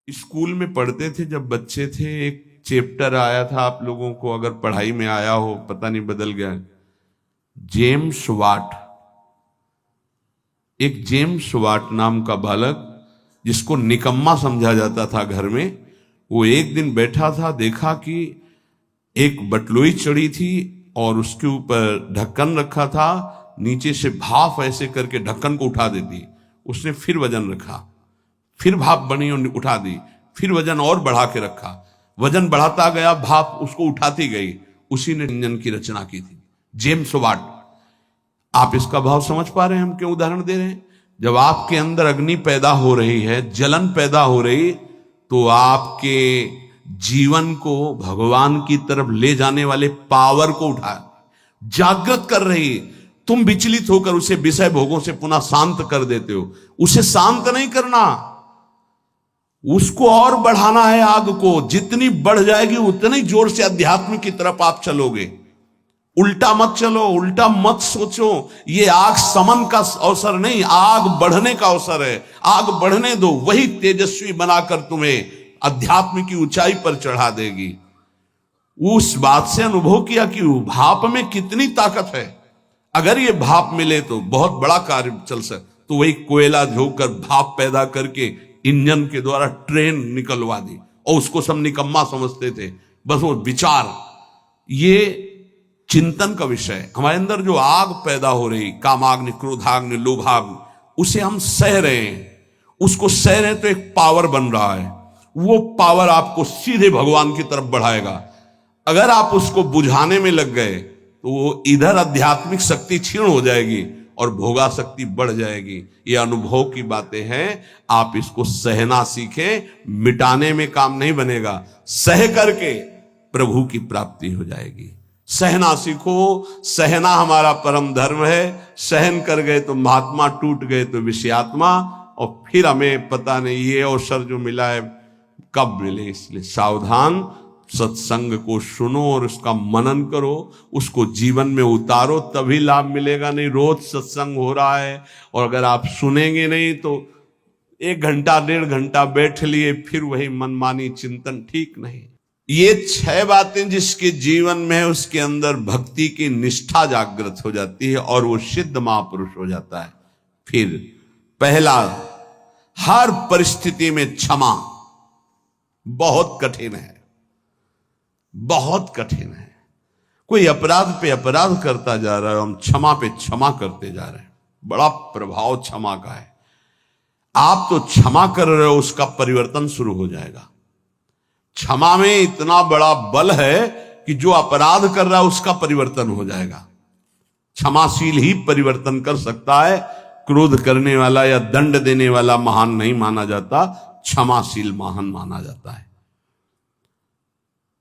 School में पढ़ते थे जब बच्चे थे, एक चैप्टर आया था, आप लोगों को अगर पढ़ाई में आया हो, पता नहीं बदल गया, जेम्स वाट। एक जेम्स वाट नाम का बालक, जिसको निकम्मा समझा जाता था घर में, वो एक दिन बैठा था, देखा कि एक बटलोई चढ़ी थी और उसके ऊपर ढक्कन रखा था, नीचे से भाप ऐसे करके ढक्कन को उठा देती। उसने फिर वजन रखा, फिर भाप बनी और उठा दी, फिर वजन और बढ़ा के रखा, वजन बढ़ाता गया, भाप उसको उठाती गई। उसी ने इंजन की रचना की थी, जेम्स वाट। आप इसका भाव समझ पा रहे हैं हम क्यों उदाहरण दे रहे हैं? जब आपके अंदर अग्नि पैदा हो रही है, जलन पैदा हो रही, तो आपके जीवन को भगवान की तरफ ले जाने वाले पावर को उठा जागृत कर रही। तुम विचलित होकर उसे विषय भोगों से पुनः शांत कर देते हो। उसे शांत नहीं करना, उसको और बढ़ाना है। आग को जितनी बढ़ जाएगी उतनी जोर से अध्यात्म की तरफ आप चलोगे। उल्टा मत चलो, उल्टा मत सोचो। ये आग समन का अवसर नहीं, आग बढ़ने का अवसर है। आग बढ़ने दो, वही तेजस्वी बनाकर तुम्हें अध्यात्म की ऊंचाई पर चढ़ा देगी। उस बात से अनुभव किया कि भाप में कितनी ताकत है। अगर ये भाप मिले तो बहुत बड़ा कार्य चल सकता। तो वही कोयला झोंककर भाप पैदा करके इंजन के द्वारा ट्रेन निकलवा दी, और उसको सब निकम्मा समझते थे। बस वो विचार, ये चिंतन का विषय। हमारे अंदर जो आग पैदा हो रही, कामाग्नि, क्रोधाग्नि, लोभाग्नि, उसे हम सह रहे हैं। उसको सह रहे हैं तो एक पावर बन रहा है। वो पावर आपको सीधे भगवान की तरफ बढ़ाएगा। अगर आप उसको बुझाने में लग गए तो वो इधर आध्यात्मिक शक्ति क्षीण हो जाएगी और भोगा शक्ति बढ़ जाएगी। ये अनुभव की बातें हैं। आप इसको सहना सीखें, मिटाने में काम नहीं बनेगा। सह करके प्रभु की प्राप्ति हो जाएगी। सहना सीखो, सहना हमारा परम धर्म है। सहन कर गए तो महात्मा, टूट गए तो विषयात्मा, और फिर हमें पता नहीं ये अवसर जो मिला है कब मिले। इसलिए सावधान, सत्संग को सुनो और उसका मनन करो, उसको जीवन में उतारो, तभी लाभ मिलेगा। नहीं रोज सत्संग हो रहा है और अगर आप सुनेंगे नहीं तो 1 घंटा 1.5 घंटा बैठ लिए, फिर वही मनमानी चिंतन, ठीक नहीं। ये 6 बातें जिसके जीवन में है, उसके अंदर भक्ति की निष्ठा जागृत हो जाती है और वो सिद्ध महापुरुष हो जाता है। फिर पहला, हर परिस्थिति में क्षमा। बहुत कठिन है, बहुत कठिन है। कोई अपराध पे अपराध करता जा रहा है, हम क्षमा पे क्षमा करते जा रहे हैं। बड़ा प्रभाव क्षमा का है। आप तो क्षमा कर रहे हो, उसका परिवर्तन शुरू हो जाएगा। क्षमा में इतना बड़ा बल है कि जो अपराध कर रहा है उसका परिवर्तन हो जाएगा। क्षमाशील ही परिवर्तन कर सकता है। क्रोध करने वाला या दंड देने वाला महान नहीं माना जाता, क्षमाशील महान माना जाता है।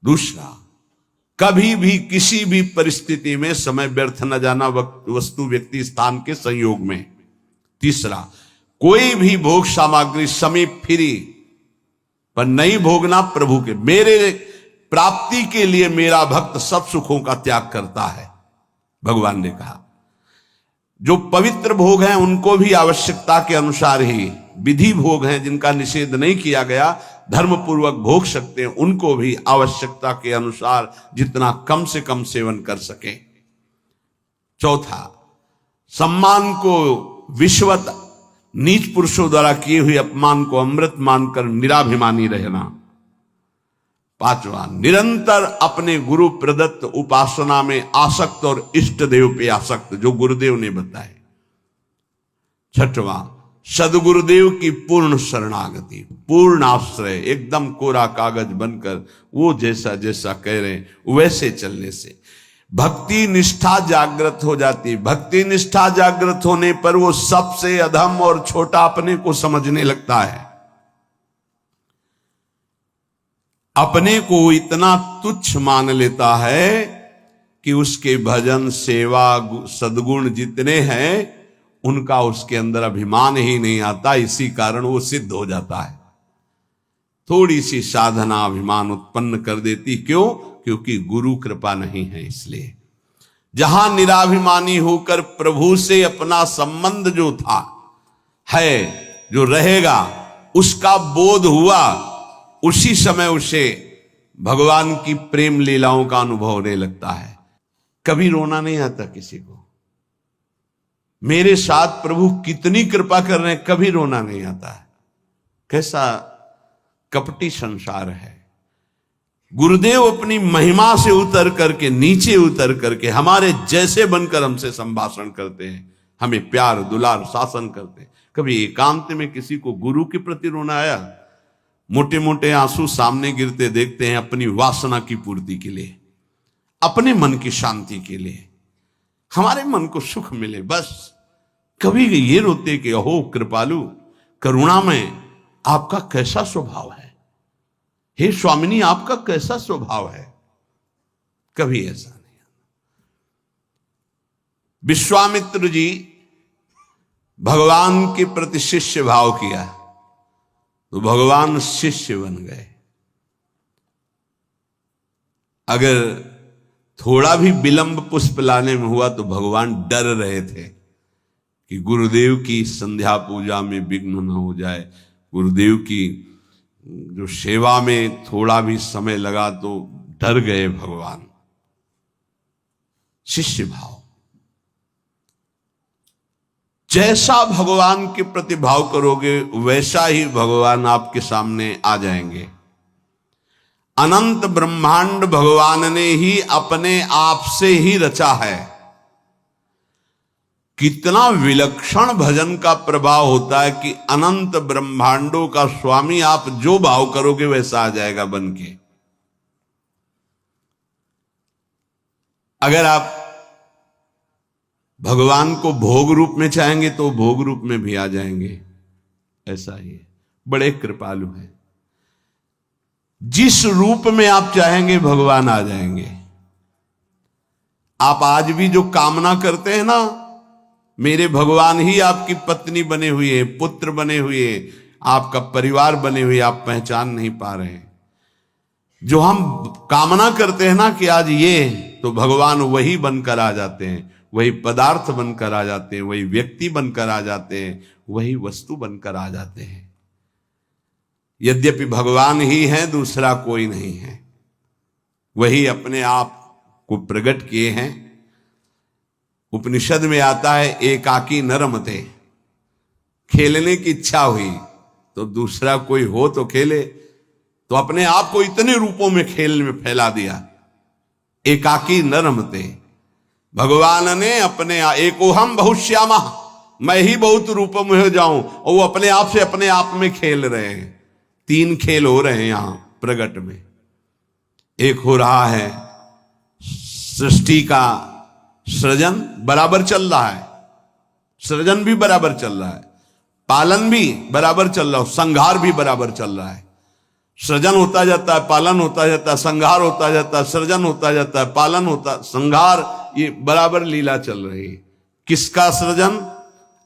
दूसरा, कभी भी किसी भी परिस्थिति में समय व्यर्थ न जाना, वस्तु, व्यक्ति, स्थान के संयोग में। तीसरा, कोई भी भोग सामग्री समीप फिरी पर नहीं भोगना प्रभु के। मेरे प्राप्ति के लिए मेरा भक्त सब सुखों का त्याग करता है, भगवान ने कहा। जो पवित्र भोग हैं उनको भी आवश्यकता के अनुसार ही, विधि भोग हैं जिनका निषेध नहीं किया गया, धर्म पूर्वक भोग सकते हैं, उनको भी आवश्यकता के अनुसार जितना कम से कम सेवन कर सके। चौथा, सम्मान को विश्वत, नीच पुरुषों द्वारा किए हुए अपमान को अमृत मानकर निराभिमानी रहना। पांचवा, निरंतर अपने गुरु प्रदत्त उपासना में आसक्त और इष्ट देव पे आसक्त, जो गुरुदेव ने बताए। छठवां, सदगुरुदेव की पूर्ण शरणागति, पूर्ण आश्रय, एकदम कोरा कागज बनकर वो जैसा जैसा कह रहे हैं वैसे चलने से भक्ति निष्ठा जागृत हो जाती। भक्ति निष्ठा जागृत होने पर वो सबसे अधम और छोटा अपने को समझने लगता है। अपने को इतना तुच्छ मान लेता है कि उसके भजन, सेवा, सद्गुण जितने हैं उनका उसके अंदर अभिमान ही नहीं आता। इसी कारण वो सिद्ध हो जाता है। थोड़ी सी साधना अभिमान उत्पन्न कर देती। क्यों? क्योंकि गुरु कृपा नहीं है। इसलिए जहां निराभिमानी होकर प्रभु से अपना संबंध जो था है, जो रहेगा, उसका बोध हुआ उसी समय उसे भगवान की प्रेम लीलाओं का अनुभव होने लगता है। कभी रोना नहीं आता किसी को, मेरे साथ प्रभु कितनी कृपा कर रहे हैं, कभी रोना नहीं आता है। कैसा कपटी संसार है। गुरुदेव अपनी महिमा से उतर करके, नीचे उतर करके हमारे जैसे बनकर हमसे संभाषण करते हैं, हमें प्यार दुलार शासन करते हैं। कभी एकांत में किसी को गुरु के प्रति रोना आया? मोटे मोटे आंसू सामने गिरते देखते हैं अपनी वासना की पूर्ति के लिए, अपने मन की शांति के लिए, हमारे मन को सुख मिले बस। कभी ये रोते कि अहो कृपालु करुणा में आपका कैसा स्वभाव है, हे स्वामिनी आपका कैसा स्वभाव है, कभी ऐसा नहीं। विश्वामित्र जी भगवान के प्रति शिष्य भाव किया तो भगवान शिष्य बन गए। अगर थोड़ा भी विलंब पुष्प लाने में हुआ तो भगवान डर रहे थे कि गुरुदेव की संध्या पूजा में विघ्न न हो जाए, गुरुदेव की जो सेवा में थोड़ा भी समय लगा तो डर गए भगवान। शिष्य भाव, जैसा भगवान के प्रति भाव करोगे वैसा ही भगवान आपके सामने आ जाएंगे। अनंत ब्रह्मांड भगवान ने ही अपने आप से ही रचा है। कितना विलक्षण भजन का प्रभाव होता है कि अनंत ब्रह्मांडों का स्वामी आप जो भाव करोगे वैसा आ जाएगा बन के। अगर आप भगवान को भोग रूप में चाहेंगे तो भोग रूप में भी आ जाएंगे, ऐसा ही है। बड़े कृपालु हैं, जिस रूप में आप चाहेंगे भगवान आ जाएंगे। आप आज भी जो कामना करते हैं ना, मेरे भगवान ही आपकी पत्नी बने हुए, पुत्र बने हुए, आपका परिवार बने हुए, आप पहचान नहीं पा रहे हैं। जो हम कामना करते हैं ना कि आज ये, तो भगवान वही बनकर आ जाते हैं, वही पदार्थ बनकर आ जाते हैं, वही व्यक्ति बनकर आ जाते हैं, वही वस्तु बनकर आ जाते हैं। यद्यपि भगवान ही है, दूसरा कोई नहीं है। वही अपने आप को प्रकट किए हैं। उपनिषद में आता है एकाकी न रमते, खेलने की इच्छा हुई तो दूसरा कोई हो तो खेले, तो अपने आप को इतने रूपों में खेल में फैला दिया। एकाकी न रमते, भगवान ने अपने एकोहम बहुश्यामा, मैं ही बहुत रूपों में हो जाऊं, और वो अपने आप से अपने आप में खेल रहे हैं। तीन खेल हो रहे हैं यहां प्रगट में। एक हो रहा है सृष्टि का सृजन बराबर चल रहा है, सृजन भी बराबर चल रहा है, पालन भी बराबर चल रहा है, संहार भी बराबर चल रहा है। सृजन होता जाता है, पालन होता जाता है, संहार होता जाता है, सृजन होता जाता है, पालन होता, संहार, ये बराबर लीला चल रही है। किसका सृजन?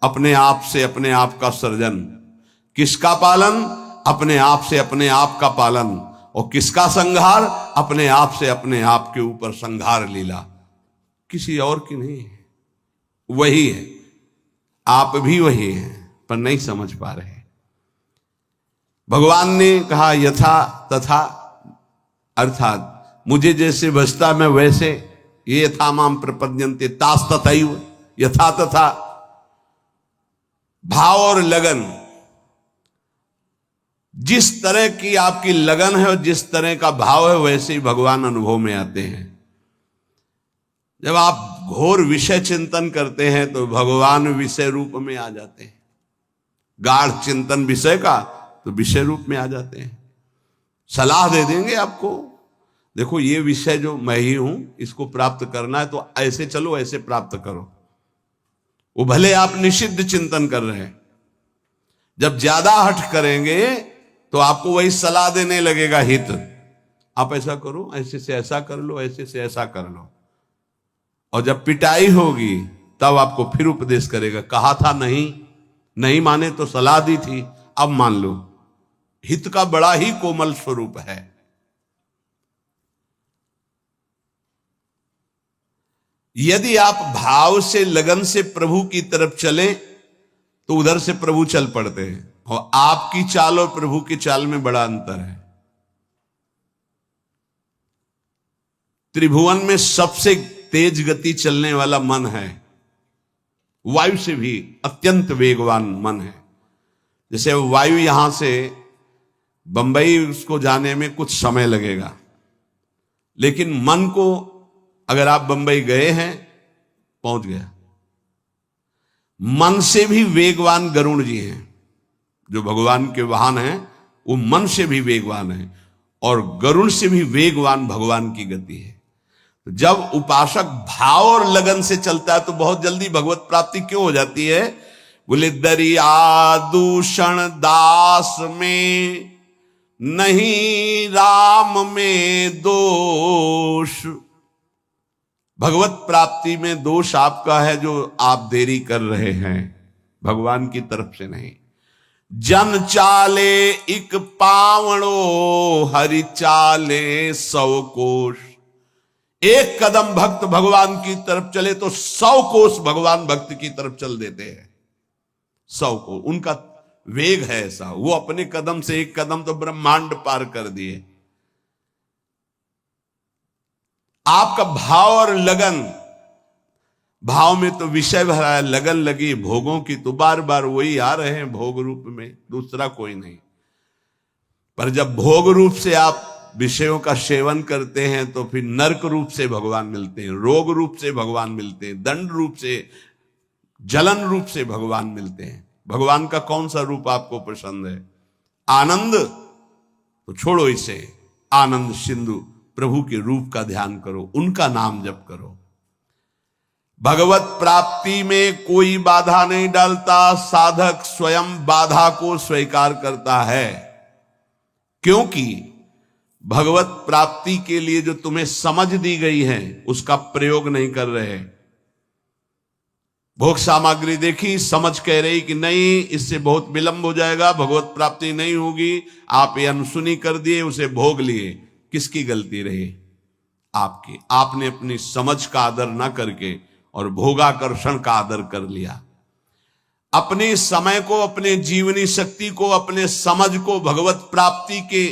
अपने आप से अपने आप का सृजन। किसका पालन? अपने आप से अपने आप का पालन। और किसका संहार? अपने आप से अपने आप के ऊपर संहार लीला, किसी और की नहीं है, वही है। आप भी वही हैं पर नहीं समझ पा रहे। भगवान ने कहा यथा तथा, अर्थात मुझे जैसे बसता मैं वैसे, ये यथा माम प्रपद्यन्ते तास तथैव, यथा तथा। भाव और लगन, जिस तरह की आपकी लगन है और जिस तरह का भाव है वैसे ही भगवान अनुभव में आते हैं। जब आप घोर विषय चिंतन करते हैं तो भगवान विषय रूप में आ जाते हैं। गाढ़ चिंतन विषय का तो विषय रूप में आ जाते हैं। सलाह दे देंगे आपको, देखो ये विषय जो मैं ही हूं, इसको प्राप्त करना है तो ऐसे चलो, ऐसे प्राप्त करो। वो भले आप निषिद्ध चिंतन कर रहे हैं, जब ज्यादा हठ करेंगे तो आपको वही सलाह देने लगेगा हित। आप ऐसा करो, ऐसे से ऐसा कर लो, ऐसे से ऐसा कर लो। और जब पिटाई होगी तब आपको फिर उपदेश करेगा, कहा था नहीं, नहीं माने तो सलाह दी थी, अब मान लो। हित का बड़ा ही कोमल स्वरूप है। यदि आप भाव से लगन से प्रभु की तरफ चले तो उधर से प्रभु चल पड़ते हैं। और आपकी चाल और प्रभु की चाल में बड़ा अंतर है। त्रिभुवन में सबसे तेज गति चलने वाला मन है, वायु से भी अत्यंत वेगवान मन है। जैसे वायु यहां से बंबई उसको जाने में कुछ समय लगेगा, लेकिन मन को अगर आप बंबई गए हैं पहुंच गया। मन से भी वेगवान गरुड़ जी हैं, जो भगवान के वाहन हैं, वो मन से भी वेगवान है और गरुड़ से भी वेगवान भगवान की गति है। तो जब उपासक भाव और लगन से चलता है तो बहुत जल्दी भगवत प्राप्ति क्यों हो जाती है? बोले दरिया दूषण दास में नहीं राम में दोष। भगवत प्राप्ति में दोष आपका है जो आप देरी कर रहे हैं, भगवान की तरफ से नहीं। जन चाले इक पावणो हरि चाले 100 कोश। एक कदम भक्त भगवान की तरफ चले तो 100 कोस भगवान भक्त की तरफ चल देते हैं। 100 कोस उनका वेग है ऐसा, वो अपने कदम से एक कदम तो ब्रह्मांड पार कर दिए। आपका भाव और लगन, भाव में तो विषय भरा है, लगन लगी भोगों की तो बार बार वही आ रहे हैं भोग रूप में, दूसरा कोई नहीं। पर जब भोग रूप से आप विषयों का सेवन करते हैं तो फिर नरक रूप से भगवान मिलते हैं, रोग रूप से भगवान मिलते हैं, दंड रूप से, जलन रूप से भगवान मिलते हैं। भगवान का कौन सा रूप आपको पसंद है? आनंद तो छोड़ो इसे, आनंद सिंधु प्रभु के रूप का ध्यान करो, उनका नाम जप करो। भगवत प्राप्ति में कोई बाधा नहीं डालता, साधक स्वयं बाधा को स्वीकार करता है। क्योंकि भगवत प्राप्ति के लिए जो तुम्हें समझ दी गई है उसका प्रयोग नहीं कर रहे। भोग सामग्री देखी, समझ कह रही कि नहीं इससे बहुत विलंब हो जाएगा, भगवत प्राप्ति नहीं होगी, आप ये अनसुनी कर दिए, उसे भोग लिए। किसकी गलती रही? आपकी। आपने अपनी समझ का आदर ना करके और भोगाकर्षण का आदर कर लिया। अपने समय को, अपने जीवनी शक्ति को, अपने समझ को भगवत प्राप्ति के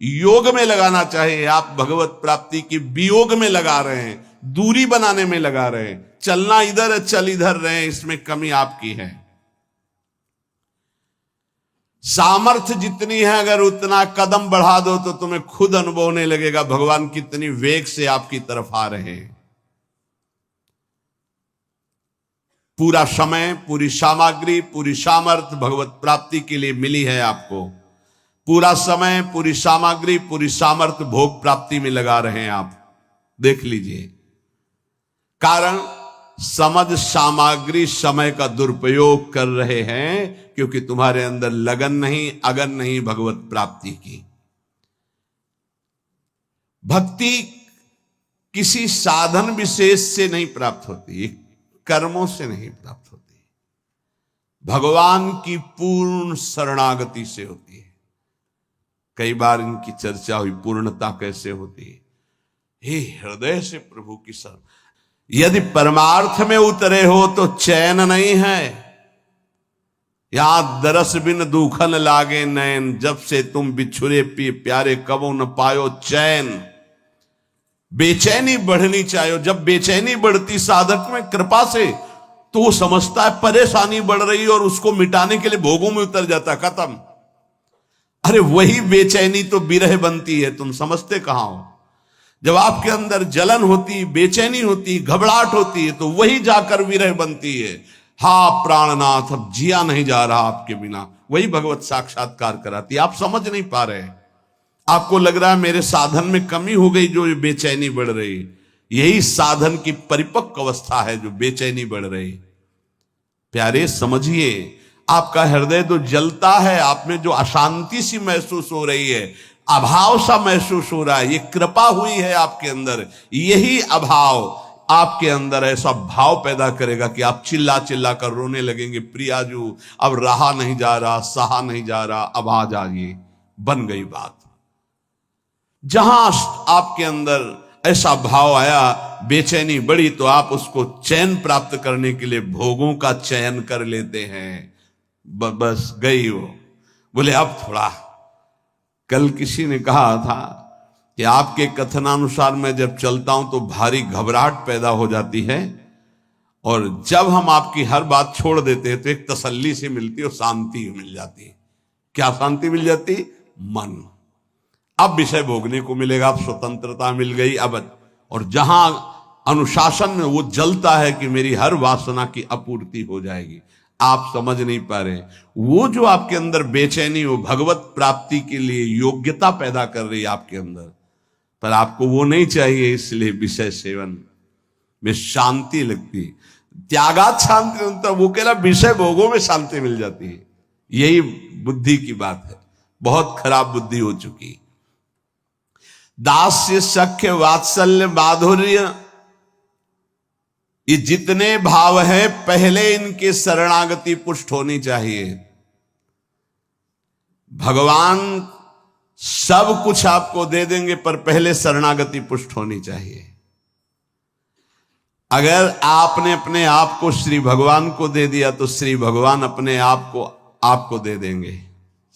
योग में लगाना चाहिए। आप भगवत प्राप्ति के वियोग में लगा रहे हैं, दूरी बनाने में लगा रहे हैं। चलना इधर है, चल इधर रहे, इसमें कमी आपकी है। सामर्थ्य जितनी है अगर उतना कदम बढ़ा दो तो तुम्हें खुद अनुभव होने लगेगा भगवान कितनी वेग से आपकी तरफ आ रहे हैं। पूरा समय, पूरी सामग्री, पूरी सामर्थ्य भगवत प्राप्ति के लिए मिली है आपको। पूरा समय, पूरी सामग्री, पूरी सामर्थ्य भोग प्राप्ति में लगा रहे हैं आप, देख लीजिए। कारण समझ सामग्री समय का दुरुपयोग कर रहे हैं क्योंकि तुम्हारे अंदर लगन नहीं, अगन नहीं भगवत प्राप्ति की। भक्ति किसी साधन विशेष से नहीं प्राप्त होती, कर्मों से नहीं प्राप्त होती, भगवान की पूर्ण शरणागति से होती है। कई बार इनकी चर्चा हुई, पूर्णता कैसे होती है? हे हृदय से प्रभु की शरण। यदि परमार्थ में उतरे हो तो चैन नहीं है। यहां दरस बिन दुखन लागे नैन, जब से तुम बिछुरे पी प्यारे कबो न पायो चैन। बेचैनी बढ़नी चाहिए। जब बेचैनी बढ़ती साधक में कृपा से तो वो समझता है परेशानी बढ़ रही और उसको मिटाने के लिए भोगों में उतर जाता, खत्म। अरे वही बेचैनी तो विरह बनती है, तुम समझते कहां हो? जब आपके अंदर जलन होती, बेचैनी होती, घबराहट होती है तो वही जाकर विरह बनती है। हा प्राणनाथ, अब जिया नहीं जा रहा आपके बिना, वही भगवत साक्षात्कार कराती है। आप समझ नहीं पा रहे, आपको लग रहा है मेरे साधन में कमी हो गई जो बेचैनी बढ़ रही। यही साधन की परिपक्व अवस्था है जो बेचैनी बढ़ रही। प्यारे समझिए, आपका हृदय तो जलता है, आप में जो अशांति सी महसूस हो रही है, अभाव सा महसूस हो रहा है, ये कृपा हुई है आपके अंदर। यही अभाव आपके अंदर ऐसा भाव पैदा करेगा कि आप चिल्ला चिल्ला कर रोने लगेंगे, प्रियाजू अब रहा नहीं जा रहा, सहा नहीं जा रहा, अब आ जाइए। बन गई बात। जहां आपके अंदर ऐसा भाव आया, बेचैनी बढ़ी, तो आप उसको चैन प्राप्त करने के लिए भोगों का चयन कर लेते हैं। बस गई वो। बोले अब थोड़ा। कल किसी ने कहा था कि आपके कथनानुसार मैं जब चलता हूं तो भारी घबराहट पैदा हो जाती है, और जब हम आपकी हर बात छोड़ देते हैं तो एक तसल्ली से मिलती है और शांति मिल जाती है। क्या शांति मिल जाती? मन। अब विषय भोगने को मिलेगा, अब स्वतंत्रता मिल गई। अब और जहां अनुशासन में वो जलता है कि मेरी हर वासना की आपूर्ति हो जाएगी, आप समझ नहीं पा रहे। वो जो आपके अंदर बेचैनी, वो भगवत प्राप्ति के लिए योग्यता पैदा कर रही है आपके अंदर, पर आपको वो नहीं चाहिए, इसलिए विषय सेवन में शांति लगती। त्यागात शांति, तो वो कह रहा विषय भोगों में शांति मिल जाती है। यही बुद्धि की बात है, बहुत खराब बुद्धि हो चुकी। दास्य, सख्य, वात्सल्य, माधुर्य, ये जितने भाव हैं पहले इनके शरणागति पुष्ट होनी चाहिए। भगवान सब कुछ आपको दे देंगे, पर पहले शरणागति पुष्ट होनी चाहिए। अगर आपने अपने आप को श्री भगवान को दे दिया तो श्री भगवान अपने आप को आपको दे देंगे।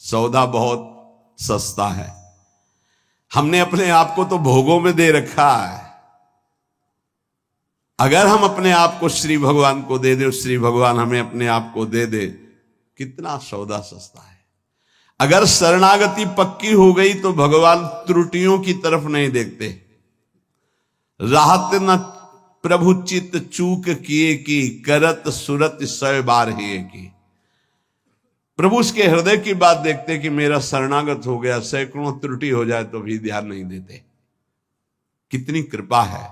सौदा बहुत सस्ता है। हमने अपने आप को तो भोगों में दे रखा है। अगर हम अपने आप को श्री भगवान को दे दे, श्री भगवान हमें अपने आप को दे दे, कितना सौदा सस्ता है। अगर शरणागति पक्की हो गई तो भगवान त्रुटियों की तरफ नहीं देखते। राहत न प्रभु चित चूक किए की, करत सुरत 100 बार ही की। प्रभु उसके हृदय की बात देखते कि मेरा शरणागत हो गया, सैकड़ों त्रुटि हो जाए तो भी ध्यान नहीं देते। कितनी कृपा है।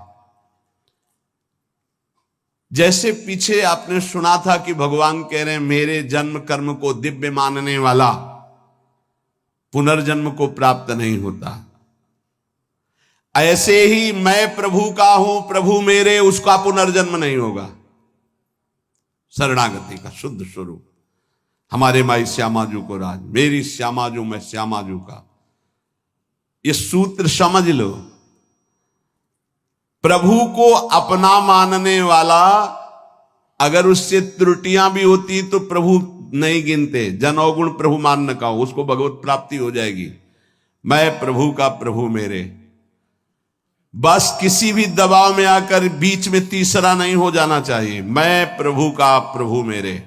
जैसे पीछे आपने सुना था कि भगवान कह रहे हैं मेरे जन्म कर्म को दिव्य मानने वाला पुनर्जन्म को प्राप्त नहीं होता, ऐसे ही मैं प्रभु का हूं, प्रभु मेरे, उसका पुनर्जन्म नहीं होगा। शरणागति का शुद्ध स्वरूप। हमारे माई श्यामाजू को राज, मेरी श्यामाजू मैं श्यामाजू का, ये सूत्र समझ लो। प्रभु को अपना मानने वाला, अगर उससे त्रुटियां भी होती तो प्रभु नहीं गिनते। जन अवगुण प्रभु मान न का, उसको भगवत प्राप्ति हो जाएगी। मैं प्रभु का, प्रभु मेरे। बस किसी भी दबाव में आकर बीच में तीसरा नहीं हो जाना चाहिए। मैं प्रभु का, प्रभु मेरे।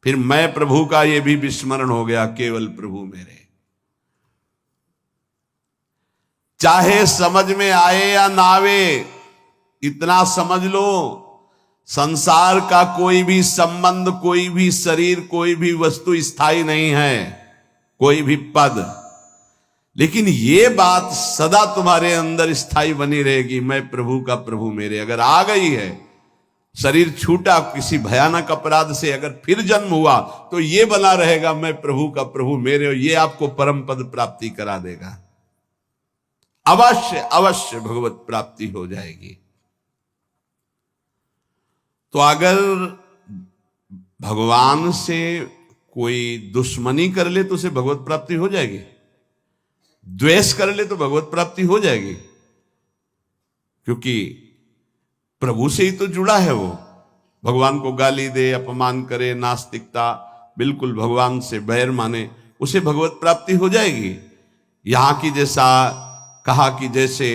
फिर मैं प्रभु का ये भी विस्मरण हो गया, केवल प्रभु मेरे। चाहे समझ में आए या ना आवे, इतना समझ लो, संसार का कोई भी संबंध, कोई भी शरीर, कोई भी वस्तु स्थायी नहीं है, कोई भी पद। लेकिन ये बात सदा तुम्हारे अंदर स्थायी बनी रहेगी, मैं प्रभु का, प्रभु मेरे। अगर आ गई है, शरीर छूटा किसी भयानक अपराध से, अगर फिर जन्म हुआ तो ये बना रहेगा, मैं प्रभु का, प्रभु मेरे। और ये आपको परम पद प्राप्ति करा देगा। अवश्य अवश्य भगवत प्राप्ति हो जाएगी। तो अगर भगवान से कोई दुश्मनी कर ले तो उसे भगवत प्राप्ति हो जाएगी, द्वेष कर ले तो भगवत प्राप्ति हो जाएगी, क्योंकि प्रभु से ही तो जुड़ा है वो। भगवान को गाली दे, अपमान करे, नास्तिकता, बिल्कुल भगवान से बैर माने, उसे भगवत प्राप्ति हो जाएगी। यहां की जैसा कहा कि जैसे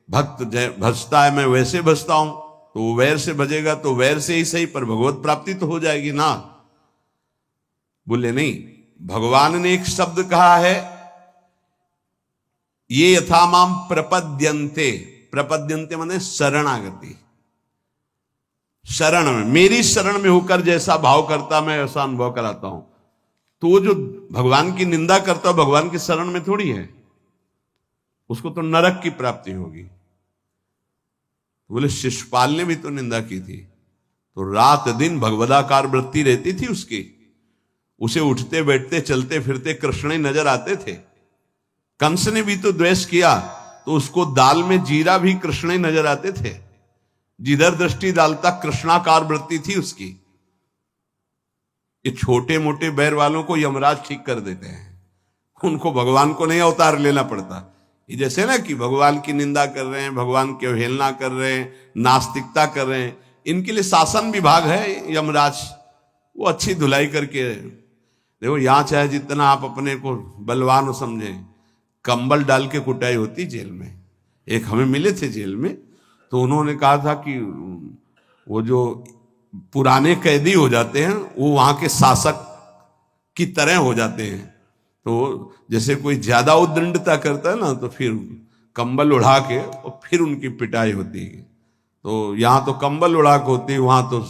भक्त भजता है, मैं वैसे भजता हूं, तो वो वैर से भजेगा तो वैर से ही सही, पर भगवत प्राप्ति तो हो जाएगी ना। बोले नहीं, भगवान ने एक शब्द कहा है, ये यथामाम प्रपद्यन्ते। प्रपद्यन्ते माने शरणागति। शरण में, मेरी शरण में होकर जैसा भाव करता मैं ऐसा अनुभव कराता हूं। तो वो जो भगवान की निंदा करता है, भगवान की शरण में थोड़ी है, उसको तो नरक की प्राप्ति होगी। बोले शिशुपाल ने भी तो निंदा की थी, तो रात दिन भगवदाकार वृत्ति रहती थी उसकी। उसे उठते बैठते चलते फिरते कृष्ण ही नजर आते थे। कंस ने भी तो द्वेष किया, तो उसको दाल में जीरा भी कृष्ण ही नजर आते थे। जिधर दृष्टि डालता कृष्णाकार वृत्ति थी उसकी। ये छोटे मोटे बैर वालों को यमराज ठीक कर देते हैं, उनको भगवान को नहीं अवतार लेना पड़ता। ये जैसे ना कि भगवान की निंदा कर रहे हैं, भगवान की अवहेलना कर रहे हैं, नास्तिकता कर रहे हैं, इनके लिए शासन विभाग है यमराज, वो अच्छी धुलाई करके। देखो यहां चाहे जितना आप अपने को बलवान समझें, कंबल डाल के कुटाई होती जेल में। एक हमें मिले थे जेल में, तो उन्होंने कहा था कि वो जो पुराने कैदी हो जाते हैं वो वहां के शासक की तरह हो जाते हैं। तो जैसे कोई ज्यादा उद्दंडता करता है ना, तो फिर कंबल उड़ा के और फिर उनकी पिटाई होती है। तो यहां तो कंबल उड़ा के होती है, वहां तो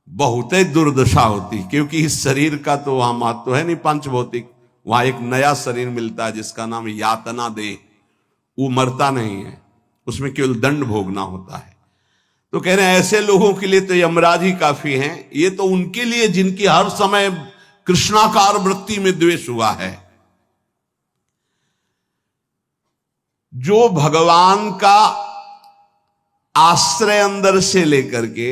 बहुत ही दुर्दशा होती, क्योंकि इस शरीर का तो वहां महत्व है नहीं पंच भौतिक। वहां एक नया शरीर मिलता है जिसका नाम यातना देह, वो मरता नहीं है, उसमें केवल दंड भोगना होता है। तो कह रहे हैं ऐसे लोगों के लिए तो यमराज ही काफी हैं। ये तो उनके लिए जिनकी हर समय कृष्णाकार वृत्ति में द्वेष हुआ है। जो भगवान का आश्रय अंदर से लेकर के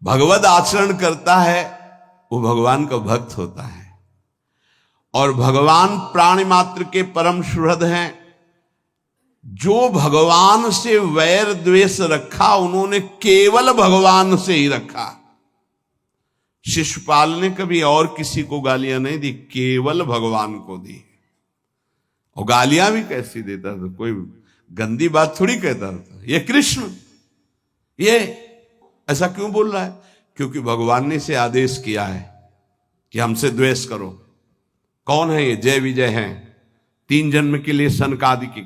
भगवद आचरण करता है, वो भगवान का भक्त होता है। और भगवान प्राणी मात्र के परम सुहृद हैं। जो भगवान से वैर द्वेष रखा, उन्होंने केवल भगवान से ही रखा। शिशुपाल ने कभी और किसी को गालियां नहीं दी, केवल भगवान को दी। और गालियां भी कैसी देता था, कोई गंदी बात थोड़ी कहता था। ये कृष्ण ये ऐसा क्यों बोल रहा है? क्योंकि भगवान ने इसे आदेश किया है कि हमसे द्वेष करो। कौन है ये? जय विजय हैं, 3 जन्म के लिए सनकादिक।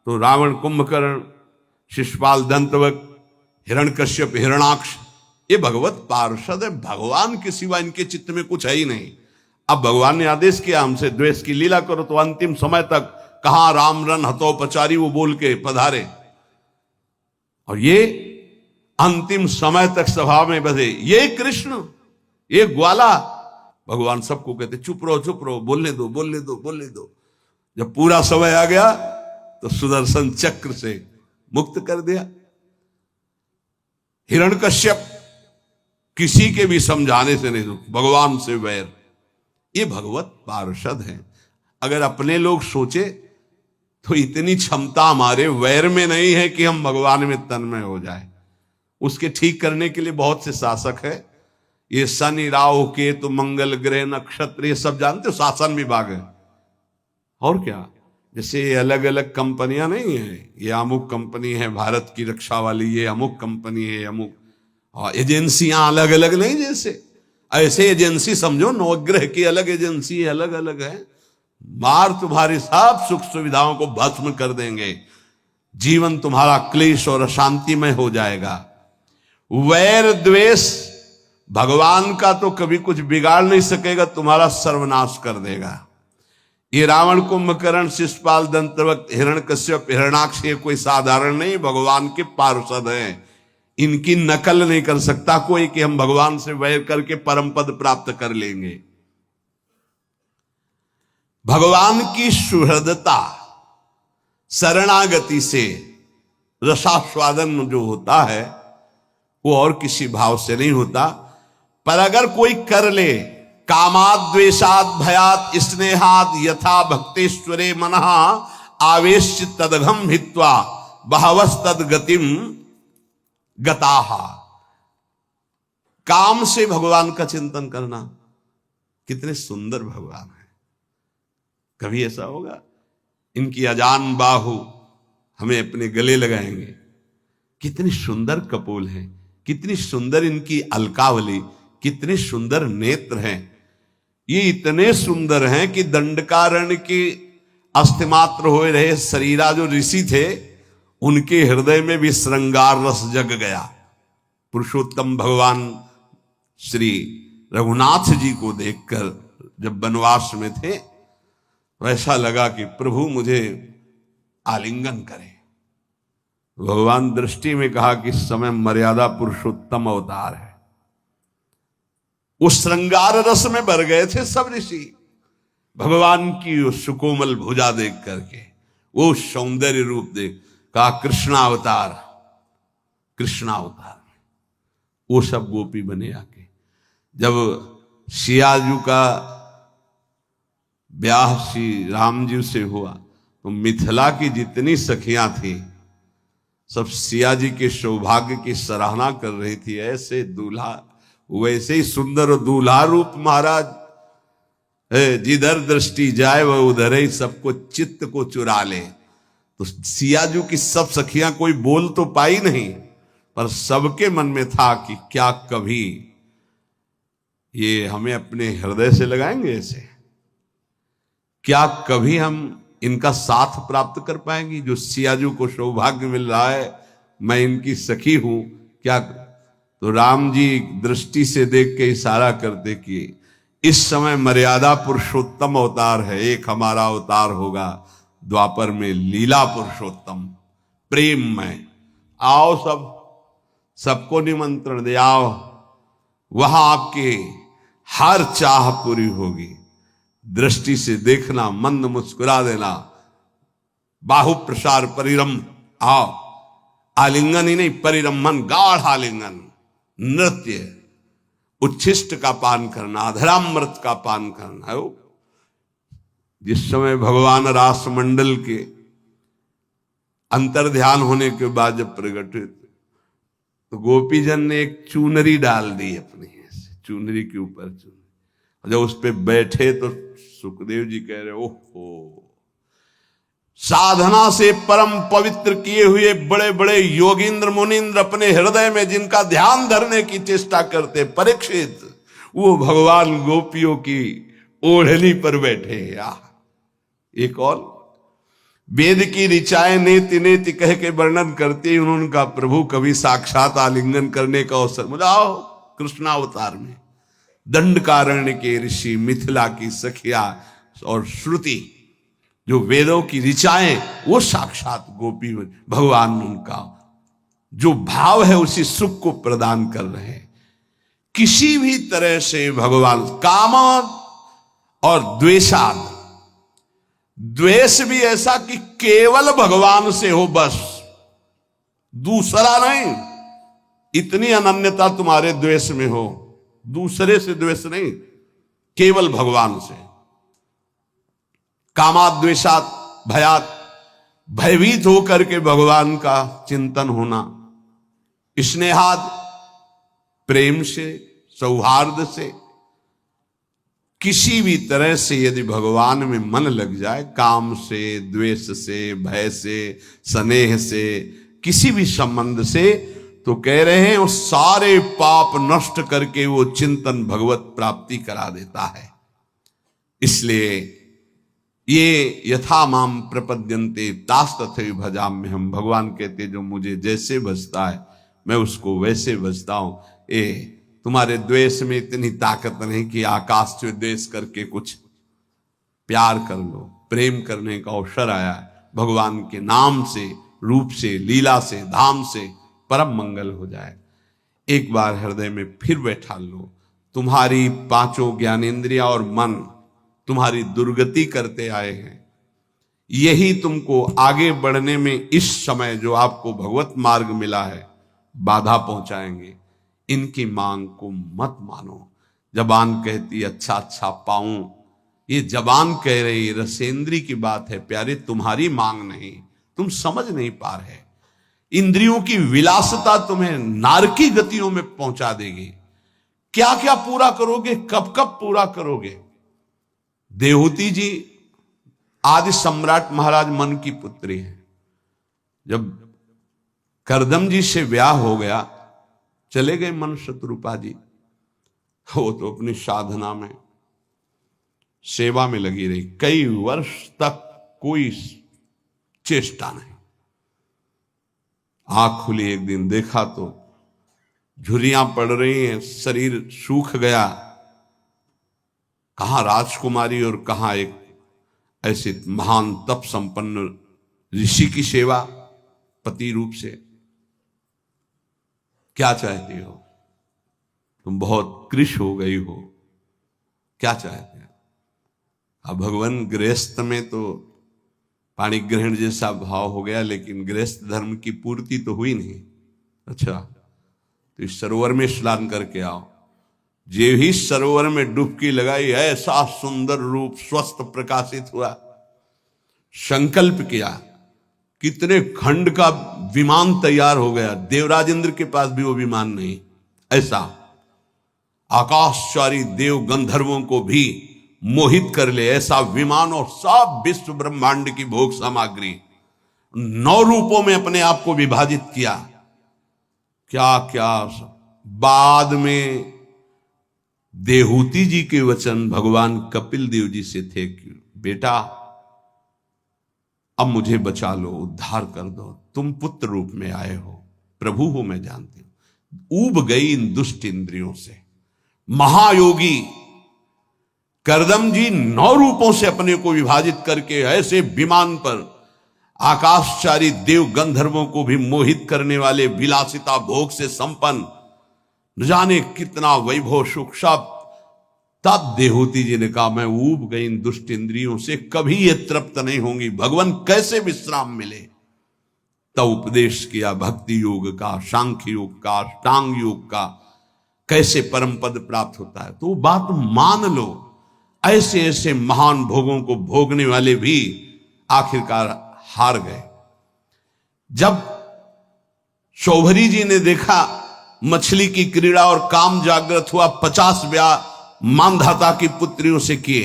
तो रावण, कुंभकर्ण, शिशुपाल, दंतवक्र, हिरण्यकश्यप, हिरणाक्ष, ये भगवत पार्षद है। भगवान के सिवा इनके चित्त में कुछ है ही नहीं। अब भगवान ने आदेश किया हमसे द्वेष की लीला करो, तो अंतिम समय तक कहां राम रन हतोपचारी वो बोल के पधारे। और ये अंतिम समय तक सभा में बधे। ये कृष्ण, ये ग्वाला। भगवान सबको कहते चुप रहो, बोलने दो, बोलने दो, बोलने दो। जब पूरा समय आ गया तो सुदर्शन चक्र से मुक्त कर दिया। हिरण्यकश्यप किसी के भी समझाने से नहीं, भगवान से वैर। ये भगवत पार्षद हैं। अगर अपने लोग सोचे तो इतनी क्षमता हमारे वैर में नहीं है कि हम भगवान में तन्मय हो जाए। उसके ठीक करने के लिए बहुत से शासक है। ये शनि, राहु, केतु, मंगल ग्रह, नक्षत्र, ये सब जानते हो, शासन विभाग है। और क्या, जैसे अलग अलग कंपनियां नहीं है, ये अमुक कंपनी है भारत की रक्षा वाली, ये अमुक कंपनी है, अमुक, और एजेंसियां अलग अलग नहीं। जैसे ऐसे एजेंसी समझो, नवग्रह की अलग एजेंसी है, अलग अलग है। मार तुम्हारी सब सुख सुविधाओं को भस्म कर देंगे। जीवन तुम्हारा क्लेश और अशांतिमय हो जाएगा। वैर द्वेष भगवान का तो कभी कुछ बिगाड़ नहीं सकेगा, तुम्हारा सर्वनाश कर देगा। ये रावण, कुंभकर्ण, शिशुपाल, दंतवक्र, हिरण्यकश्यप, हिरणाक्ष, ये कोई साधारण नहीं, भगवान के पार्षद हैं। इनकी नकल नहीं कर सकता कोई कि हम भगवान से वैर करके परम पद प्राप्त कर लेंगे। भगवान की सुहृदता, शरणागति से रसास्वादन जो होता है वो और किसी भाव से नहीं होता। पर अगर कोई कर ले, कामाद द्वेषाद भयात स्नेहाद यथा भक्तेश्वरे मनः आवेश तदघम हित्वा बहवस तद गतिम गताहा। काम से भगवान का चिंतन करना, कितने सुंदर भगवान है। कभी ऐसा होगा इनकी अजान बाहु हमें अपने गले लगाएंगे। कितनी सुंदर कपोल है, कितनी सुंदर इनकी अलकावली, कितने सुंदर नेत्र हैं। ये इतने सुंदर हैं कि दंडकारण्य के अस्थिमात्र हो रहे शरीरा जो ऋषि थे, उनके हृदय में भी श्रृंगार रस जग गया। पुरुषोत्तम भगवान श्री रघुनाथ जी को देखकर जब वनवास में थे, वैसा लगा कि प्रभु मुझे आलिंगन करें। भगवान दृष्टि में कहा कि इस समय मर्यादा पुरुषोत्तम अवतार है। उस श्रृंगार रस में भर गए थे सब ऋषि, भगवान की उस सुकोमल भुजा देख करके, वो सौंदर्य रूप देख कहा कृष्णावतार, कृष्णावतार। वो सब गोपी बने आके। जब सियाजू का ब्याह श्री राम जी से हुआ तो मिथिला की जितनी सखियां थी सब सिया जी के सौभाग्य की सराहना कर रही थी। ऐसे दूल्हा, वैसे ही सुंदर दूल्हा रूप महाराज, जिधर दृष्टि जाए वह उधर ही सबको चित्त को चुरा ले। तो सियाजू की सब सखियां कोई बोल तो पाई नहीं, पर सबके मन में था कि क्या कभी ये हमें अपने हृदय से लगाएंगे ऐसे? क्या कभी हम इनका साथ प्राप्त कर पाएंगे? जो सियाजू को सौभाग्य मिल रहा है मैं इनकी सखी हूं, क्या? तो राम जी दृष्टि से देख के इशारा करते कि इस समय मर्यादा पुरुषोत्तम अवतार है, एक हमारा अवतार होगा द्वापर में लीला पुरुषोत्तम प्रेम में। आओ सबको निमंत्रण दे, आओ वहां आपके हर चाह पूरी होगी। दृष्टि से देखना, मंद मुस्कुरा देना, बाहु प्रसार परिरम, आओ आलिंगन ही नहीं परिरमन, गाढ़ आलिंगन, नृत्य, उच्छिष्ट का पान करना, अधरामृत का पान करना है। जिस समय भगवान रास मंडल के अंतर ध्यान होने के बाद जब प्रकट हुए तो गोपीजन ने एक चूनरी डाल दी अपनी, चूनरी के ऊपर चूनरी। जब उस पे बैठे तो सुखदेव जी कह रहे ओहो, साधना से परम पवित्र किए हुए बड़े बड़े योगींद्र मुनींद्र अपने हृदय में जिनका ध्यान धरने की चेष्टा करते, परीक्षित वो भगवान गोपियों की ओढ़नी पर बैठे। एक और वेद की ऋचाएं नेति नेति कह के वर्णन करते ही उन्होंने कहा प्रभु कभी साक्षात आलिंगन करने का अवसर मुझे। आओ कृष्णावतार में दंडकारण्य के ऋषि, मिथिला की सखिया और श्रुति, जो वेदों की ऋचाएं, वो साक्षात गोपी भगवान उनका जो भाव है उसी सुख को प्रदान कर रहे हैं। किसी भी तरह से भगवान काम और द्वेषाद, द्वेष भी ऐसा कि केवल भगवान से हो, बस दूसरा नहीं। इतनी अनन्यता तुम्हारे द्वेष में हो, दूसरे से द्वेष नहीं, केवल भगवान से। कामात द्वेषात भयात, भयभीत होकर के भगवान का चिंतन होना, स्नेहाद प्रेम से, सौहार्द से, किसी भी तरह से यदि भगवान में मन लग जाए, काम से, द्वेष से, भय से, स्नेह से, किसी भी संबंध से, तो कह रहे हैं वो सारे पाप नष्ट करके वो चिंतन भगवत प्राप्ति करा देता है। इसलिए ये यथा माम प्रपद्यन्ते तास तथैव भजाम्य, हम भगवान कहते जो मुझे जैसे भजता है मैं उसको वैसे भजता हूं। तुम्हारे द्वेष में इतनी ताकत नहीं कि आकाश से द्वेष करके कुछ प्यार कर लो। प्रेम करने का अवसर आया है, भगवान के नाम से, रूप से, लीला से, धाम से परम मंगल हो जाए। एक बार हृदय में फिर बैठा लो। तुम्हारी पांचों ज्ञानेंद्रिया और मन तुम्हारी दुर्गति करते आए हैं, यही तुमको आगे बढ़ने में इस समय जो आपको भगवत मार्ग मिला है बाधा पहुंचाएंगे। इनकी मांग को मत मानो। जबान कहती अच्छा अच्छा पाऊं, ये जबान कह रही रसेंद्री की बात है प्यारे, तुम्हारी मांग नहीं, तुम समझ नहीं पा रहे। इंद्रियों की विलासता तुम्हें नारकी गतियों में पहुंचा देगी। क्या क्या पूरा करोगे, कब कब पूरा करोगे? देवहूति जी आदि सम्राट महाराज मन की पुत्री है। जब करदम जी से ब्याह हो गया, चले गए मन शत्रुपा जी, वो तो अपनी साधना में, सेवा में लगी रही। कई वर्ष तक कोई चेष्टा नहीं। आंख खुली, एक दिन देखा तो झुर्रियां पड़ रही हैं, शरीर सूख गया। कहां राजकुमारी और कहां एक ऐसे महान तप संपन्न ऋषि की सेवा पति रूप से। क्या चाहती हो तुम? बहुत कृश हो गई हो, क्या चाहते हो? अब भगवान गृहस्थ में तो पाणी ग्रहण जैसा भाव हो गया, लेकिन गृहस्थ धर्म की पूर्ति तो हुई नहीं। अच्छा, तो इस सरोवर में स्नान करके आओ। जे ही सरोवर में डुबकी लगाई, ऐसा सुंदर रूप स्वस्थ प्रकाशित हुआ। संकल्प किया, कितने खंड का विमान तैयार हो गया। देवराज इंद्र के पास भी वो विमान नहीं। ऐसा आकाशचारी देव गंधर्वों को भी मोहित कर ले, ऐसा विमान और सब विश्व ब्रह्मांड की भोग सामग्री 9 रूपों में अपने आप को विभाजित किया। क्या क्या बाद में देहूति जी के वचन भगवान कपिल देव जी से थे कि बेटा अब मुझे बचा लो, उद्धार कर दो, तुम पुत्र रूप में आए हो, प्रभु हो मैं जानती हूं। ऊब गई इन दुष्ट इंद्रियों से। महायोगी करदम जी 9 रूपों से अपने को विभाजित करके ऐसे विमान पर आकाशचारी देव गंधर्वों को भी मोहित करने वाले विलासिता भोग से संपन्न, न जाने कितना वैभव सुख सब। तब देहूति जी ने कहा मैं ऊब गई इन दुष्ट इंद्रियों से, कभी ये तृप्त नहीं होंगी, भगवान कैसे विश्राम मिले। तब उपदेश किया भक्ति योग का, सांख्य योग का, अष्टांग योग का, कैसे परम पद प्राप्त होता है। तो बात मान लो, ऐसे ऐसे महान भोगों को भोगने वाले भी आखिरकार हार गए। जब शौभरी जी ने देखा मछली की क्रीड़ा और काम जागृत हुआ, 50 ब्याह मानधाता की पुत्रियों से किए।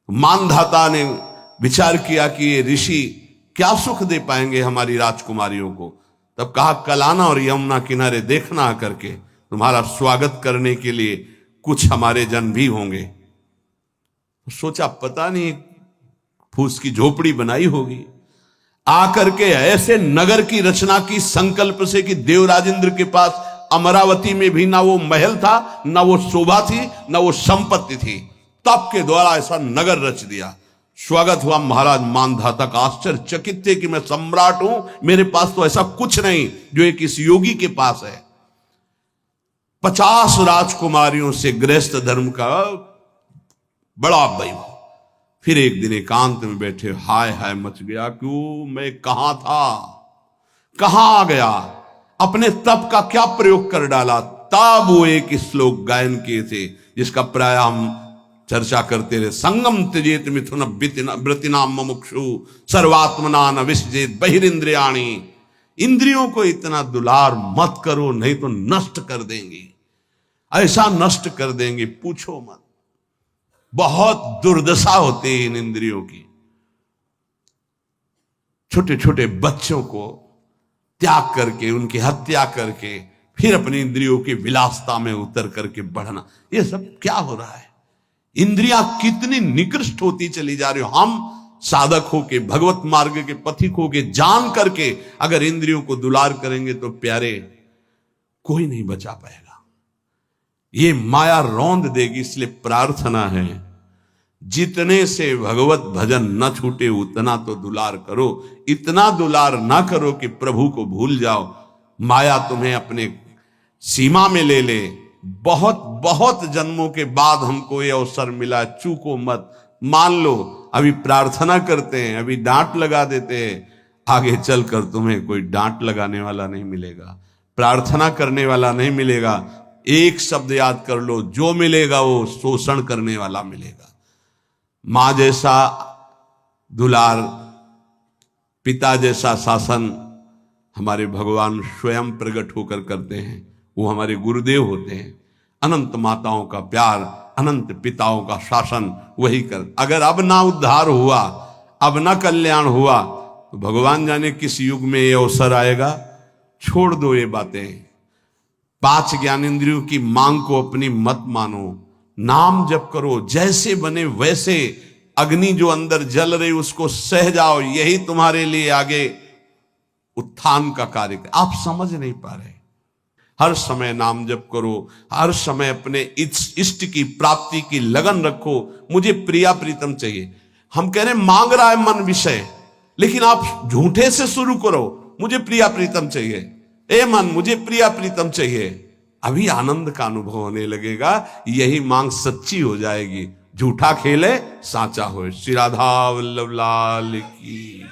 मानधाता ने विचार किया कि ये ऋषि क्या सुख दे पाएंगे हमारी राजकुमारियों को। तब कहा कलाना और यमुना किनारे देखना आकर के, तुम्हारा स्वागत करने के लिए कुछ हमारे जन भी होंगे। सोचा पता नहीं फूस की झोपड़ी बनाई होगी, आकर के ऐसे नगर की रचना की संकल्प से कि देवराजेंद्र के पास अमरावती में भी ना वो महल था, ना वो शोभा थी, ना वो संपत्ति थी। तप के द्वारा ऐसा नगर रच दिया। स्वागत हुआ महाराज मानधाता का। आश्चर्यचकित थे कि मैं सम्राट हूं, मेरे पास तो ऐसा कुछ नहीं जो एक इस योगी के पास है। 50 राजकुमारियों से गृहस्थ धर्म का बड़ा वैभव। फिर एक दिन एकांत में बैठे, हाय हाय मच गया, क्यों मैं कहां था, कहां आ गया, अपने तप का क्या प्रयोग कर डाला। तब वो एक श्लोक गायन किए थे जिसका प्राय हम चर्चा करते रहे, संगम त्यजेत मिथुन व्रतिनाम मुमुक्षु सर्वात्मना न विसजेत बहिरिंद्रियाणि। इंद्रियों को इतना दुलार मत करो, नहीं तो नष्ट कर देंगे, ऐसा नष्ट कर देंगे पूछो मत। बहुत दुर्दशा होती है इन इंद्रियों की। छोटे छोटे बच्चों को त्याग करके, उनकी हत्या करके, फिर अपनी इंद्रियों की विलासता में उतर करके बढ़ना, ये सब क्या हो रहा है। इंद्रियां कितनी निकृष्ट होती चली जा रही हो। हम साधक होके, भगवत मार्ग के पथिक होके, जान करके अगर इंद्रियों को दुलार करेंगे तो प्यारे कोई नहीं बचा पाएगा। ये माया रौंद देगी। इसलिए प्रार्थना है जितने से भगवत भजन न छूटे उतना तो दुलार करो। इतना दुलार ना करो कि प्रभु को भूल जाओ, माया तुम्हें अपने सीमा में ले ले। बहुत बहुत जन्मों के बाद हमको ये अवसर मिला, चूको मत। मान लो अभी प्रार्थना करते हैं, अभी डांट लगा देते हैं, आगे चलकर तुम्हें कोई डांट लगाने वाला नहीं मिलेगा, प्रार्थना करने वाला नहीं मिलेगा। एक शब्द याद कर लो, जो मिलेगा वो शोषण करने वाला मिलेगा। मां जैसा दुलार, पिता जैसा शासन हमारे भगवान स्वयं प्रकट होकर करते हैं। वो हमारे गुरुदेव होते हैं। अनंत माताओं का प्यार, अनंत पिताओं का शासन वही कर। अगर अब ना उद्धार हुआ, अब ना कल्याण हुआ, तो भगवान जाने किस युग में ये अवसर आएगा। छोड़ दो ये बातें। 5 ज्ञानेंद्रियों की मांग को अपनी मत मानो। नाम जप करो, जैसे बने वैसे। अग्नि जो अंदर जल रही उसको सह जाओ, यही तुम्हारे लिए आगे उत्थान का कार्य। आप समझ नहीं पा रहे। हर समय नाम जप करो, हर समय अपने इष्ट की प्राप्ति की लगन रखो। मुझे प्रिया प्रीतम चाहिए। हम कह रहे मांग रहा है मन विषय, लेकिन आप झूठे से शुरू करो, मुझे प्रिया प्रीतम चाहिए। ए मन, मुझे प्रिया प्रीतम चाहिए। अभी आनंद का अनुभव होने लगेगा, यही मांग सच्ची हो जाएगी। झूठा खेले साचा हो। श्री राधा वल्लभ लाल की।